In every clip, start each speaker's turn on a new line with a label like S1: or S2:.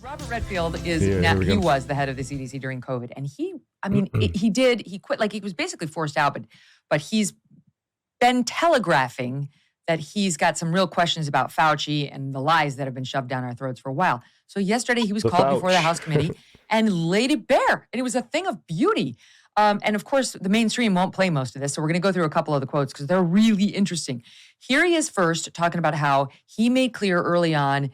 S1: Robert Redfield is
S2: he
S1: was the head of the CDC during COVID, and he quit, like he was basically forced out, but he's been telegraphing that he's got some real questions about Fauci and the lies that have been shoved down our throats for a while. So yesterday he was called before the House committee and laid it bare, and it was a thing of beauty. And of course, the mainstream won't play most of this, so we're going to go through a couple of the quotes because they're really interesting. Here he is first talking about how he made clear early on,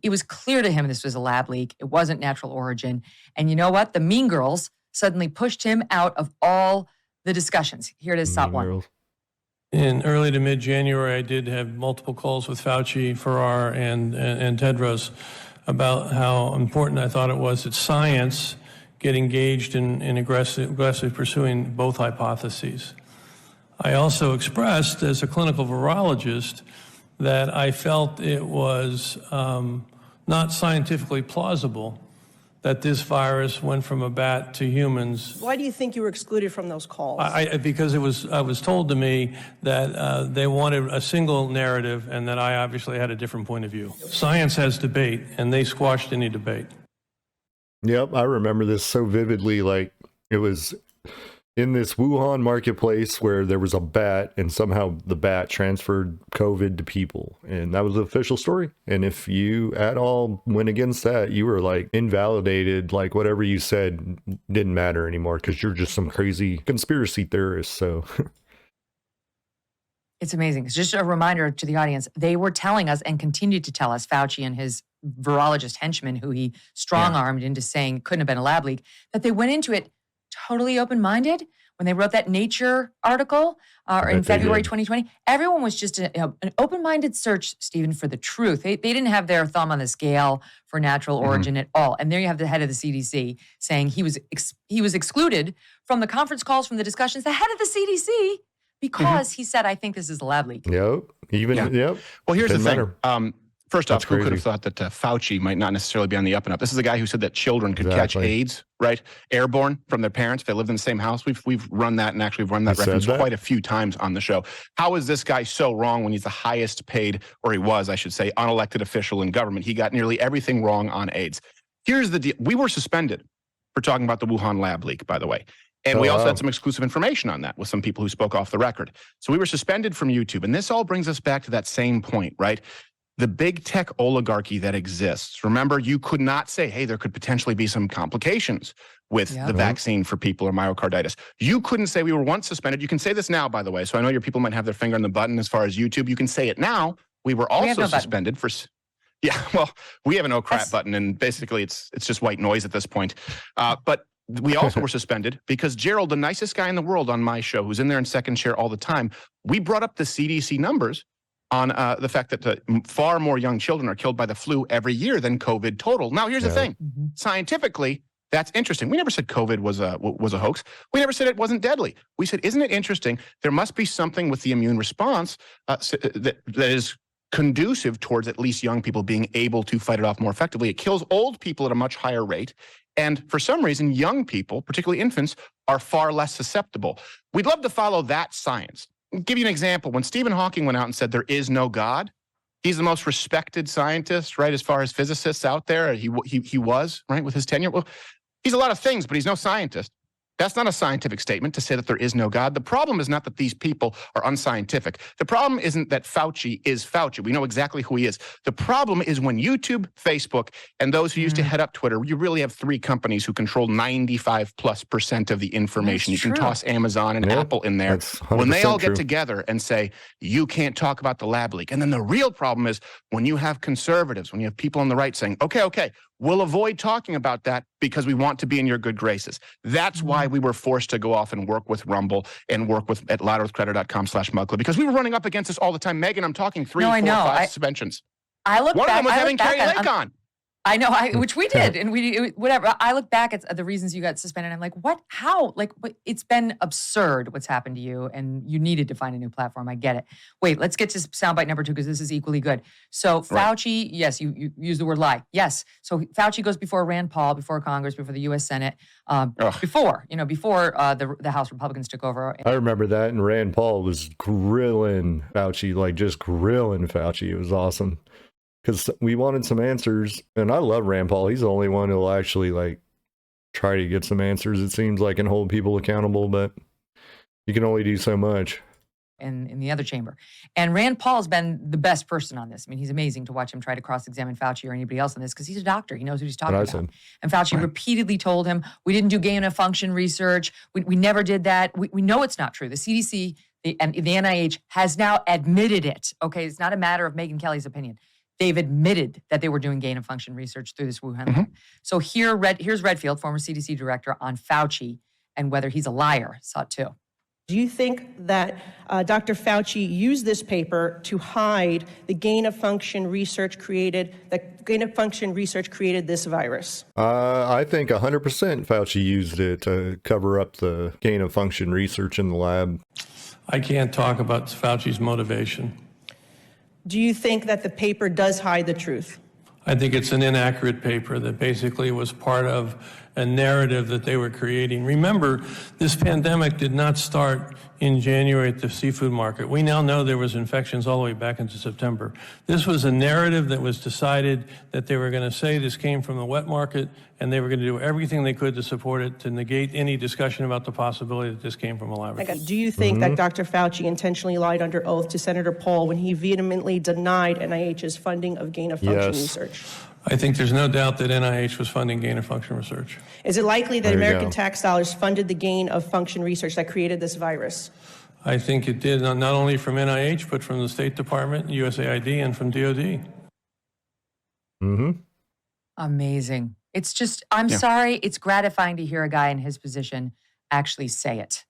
S1: it was clear to him this was a lab leak. It wasn't natural origin. And you know what? The mean girls suddenly pushed him out of all the discussions. Here it is, Sot 1.
S3: In early to mid-January, I did have multiple calls with Fauci, Farrar, and Tedros about how important I thought it was that science get engaged in aggressively pursuing both hypotheses. I also expressed, as a clinical virologist, that I felt it was not scientifically plausible that this virus went from a bat to humans.
S4: Why do you think you were excluded from those calls?
S3: Because it was told to me that they wanted a single narrative and that I obviously had a different point of view. Science has debate, and they squashed any debate.
S2: Yep, I remember this so vividly. Like, it was in this Wuhan marketplace where there was a bat, and somehow the bat transferred COVID to people, and that was the official story. And if you at all went against that, you were like invalidated. Like, whatever you said didn't matter anymore because you're just some crazy conspiracy theorist. So
S1: it's amazing. It's just a reminder to the audience. They were telling us and continued to tell us, Fauci and his virologist henchman, who he strong-armed into saying couldn't have been a lab leak, that they went into it totally open-minded. When they wrote that Nature article in February 2020, everyone was just an open-minded search, Stephen, for the truth. They didn't have their thumb on the scale for natural origin at all. And there you have the head of the CDC saying he was excluded from the conference calls, from the discussions, the head of the CDC, because he said, I think this is a lab leak.
S2: Yep. Yep.
S5: Well, here's the thing.
S2: Matter.
S5: First off, who could have thought that Fauci might not necessarily be on the up and up? This is a guy who said that children could catch AIDS, right? Airborne from their parents if they lived in the same house. We've run that, and actually we've run that reference quite a few times on the show. How is this guy so wrong when he's the highest paid, or he was, I should say, unelected official in government? He got nearly everything wrong on AIDS. Here's the deal. We were suspended for talking about the Wuhan lab leak, by the way. And we also had some exclusive information on that with some people who spoke off the record. So we were suspended from YouTube. And this all brings us back to that same point, right? The big tech oligarchy that exists. Remember, you could not say, hey, there could potentially be some complications with the vaccine for people or myocarditis. You couldn't say we were once suspended. You can say this now, by the way. So I know your people might have their finger on the button as far as YouTube. You can say it now. We were also suspended for... Yeah, well, we have a no crap button, and basically it's just white noise at this point. But we also were suspended because Gerald, the nicest guy in the world on my show, who's in there in second chair all the time, we brought up the CDC numbers on the fact that far more young children are killed by the flu every year than COVID total. Now, here's the thing. Scientifically, that's interesting. We never said COVID was a hoax. We never said it wasn't deadly. We said, isn't it interesting? There must be something with the immune response that is conducive towards at least young people being able to fight it off more effectively. It kills old people at a much higher rate. And for some reason, young people, particularly infants, are far less susceptible. We'd love to follow that science. I'll give you an example. When Stephen Hawking went out and said there is no God, he's the most respected scientist, right, as far as physicists out there. He was, right, with his tenure. Well, he's a lot of things, but he's no scientist. That's not a scientific statement to say that there is no God. The problem is not that these people are unscientific. The problem isn't that Fauci is Fauci. We know exactly who he is. The problem is when YouTube, Facebook, and those who used to head up Twitter, you really have three companies who control 95+% of the information. You can toss Amazon and Apple in there. When they all get together and say, you can't talk about the lab leak. And then the real problem is when you have conservatives, when you have people on the right saying, okay, we'll avoid talking about that because we want to be in your good graces. That's why we were forced to go off and work with Rumble and work with at louderwithcreditor.com/Mugler, because we were running up against this all the time. Megyn, I'm talking 3, 4, 5 suspensions.
S1: I look
S5: One
S1: back,
S5: of them was having Carrie
S1: on,
S5: Lake on.
S1: I know, which we did, and whatever. I look back at the reasons you got suspended. I'm like, what? How? Like, it's been absurd what's happened to you, and you needed to find a new platform. I get it. Wait, let's get to soundbite number 2 because this is equally good. So Fauci, yes, you use the word lie. Yes. So Fauci goes before Rand Paul, before Congress, before the U.S. Senate, before the House Republicans took over.
S2: I remember that, and Rand Paul was grilling Fauci, like just grilling Fauci. It was awesome. because we wanted some answers. And I love Rand Paul. He's the only one who'll actually like try to get some answers, it seems like, and hold people accountable, but you can only do so much.
S1: In the other chamber. And Rand Paul's been the best person on this. I mean, he's amazing to watch him try to cross-examine Fauci or anybody else on this because he's a doctor. He knows what he's talking about. And Fauci repeatedly told him, we didn't do gain-of-function research. We never did that. We know it's not true. The CDC and the NIH has now admitted it. Okay, it's not a matter of Megyn Kelly's opinion. They've admitted that they were doing gain-of-function research through this Wuhan lab. So here's Redfield, former CDC director, on Fauci and whether he's a liar. Saw it too.
S4: Do you think that Dr. Fauci used this paper to hide the gain-of-function research created this virus?
S2: I think 100% Fauci used it to cover up the gain-of-function research in the lab.
S3: I can't talk about Fauci's motivation.
S4: Do you think that the paper does hide the truth?
S3: I think it's an inaccurate paper that basically was part of a narrative that they were creating. Remember, this pandemic did not start in January at the seafood market. We now know there was infections all the way back into September. This was a narrative that was decided that they were going to say this came from the wet market, and they were going to do everything they could to support it, to negate any discussion about the possibility that this came from a laboratory.
S4: Do you think that Dr. Fauci intentionally lied under oath to Senator Paul when he vehemently denied NIH's funding of gain-of-function research?
S3: I think there's no doubt that NIH was funding gain-of-function research.
S4: Is it likely that American tax dollars funded the gain-of-function research that created this virus?
S3: I think it did, not only from NIH, but from the State Department, USAID, and from DOD.
S1: Amazing. It's just, I'm sorry, it's gratifying to hear a guy in his position actually say it.